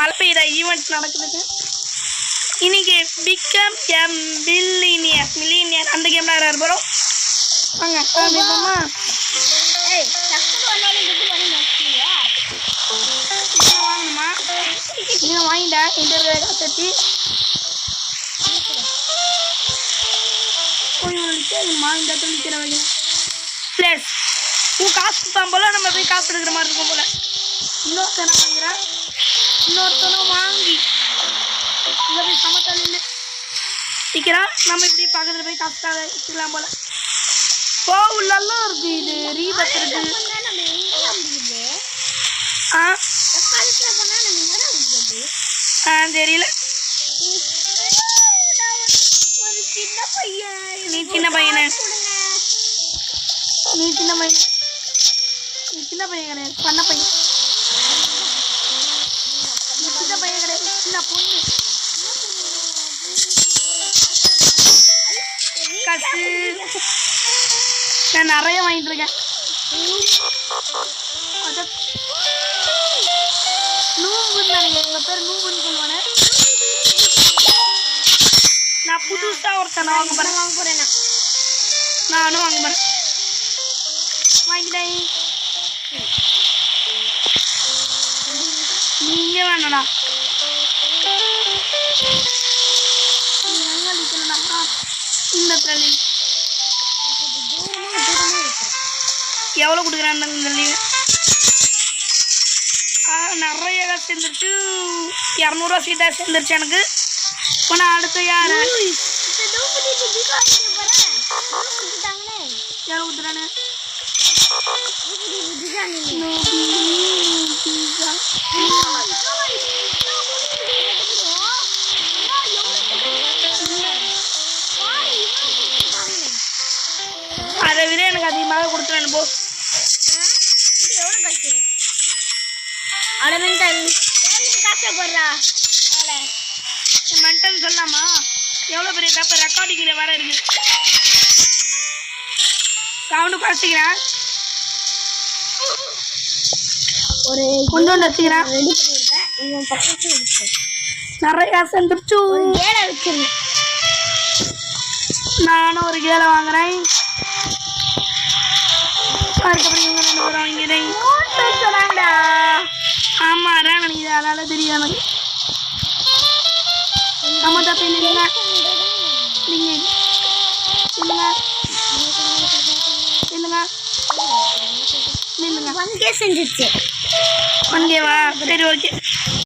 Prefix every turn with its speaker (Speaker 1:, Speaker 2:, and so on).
Speaker 1: மழை பெய்யுற ஈவெண்ட் நடக்குதுங்க இன்னைக்கு. பிகம் மில்லியனியர் அந்த கேம் விளையாட போகிறோம். வாங்க ஆரம்பிப்போமா? வாங்கணுமா? நீங்கள் வாங்கிட்டேன் இன்டர்வியூ கட்டி இந்த நிற்கிற வைக்கணும். ப்ளஸ் காசு கொடுத்தான் போல நம்ம போய் காசு எடுக்கிற மாதிரி இருக்கும் போல. இன்னொருத்தனை வாங்குறேன், இன்னொருத்தனை வாங்கி இங்கே போய் சமத்தல் நிற்கிறான். நம்ம இப்படி பக்கத்தில் போய் காசுக்காக வச்சுக்கலாம் போல. உள்ளெல்லாம் இருக்கு. இது ரீபத் இருக்கு. தெரியல. நீ சின்ன பையன் கிடையாது, பண்ண பையன். சின்ன பையன் கிடையாது, சின்ன பொண்ணு. காசு நான் நிறைய வாங்கிட்டு இருக்கேன். நூபுன்னு எங்க பேர் நூபுன்னு சொல்லுவானே. நான் புதுசா ஒருத்தனை வாங்க போறேன். நானும் வாங்க போறேன். வாங்கிட்டேன். நீங்க வேணடா இந்த தள்ளி எவ்வளோ கொடுக்குறான்னு தள்ளி நிறைய காசு சேர்ந்துருச்சு. 200 சீட்டாக சேர்ந்துருச்சு எனக்கு. இப்போ நான் அடுத்து யார் யார் ஊத்துறானு அதை விட எனக்கு அதிகமாக கொடுத்துறானு போ. மென்டல் சொல்லாமா? எவ்வளோ பெரிய தப்பு ரெக்கார்டிங்கில் வேற இருக்கு. சவுண்டு குறைச்சிக்கிறேன், ஒரு கொஞ்சோண்டு வச்சுக்கிறேன். நிறைய காசு வந்துருச்சு. நானும் ஒரு கேலை வாங்குறேன். அதுக்கப்புறம் இவங்க 2 பேரும் வாங்கிறேன். ஆமாம் அதான் நினைக்குது, அதனால தெரியும் எனக்கு. நம்ம தப்பு இல்லைங்க. நீங்கள் இல்லைங்க இல்லைங்க இல்லைங்க 1K செஞ்சிருச்சு. 1K வா? சரி ஓகே.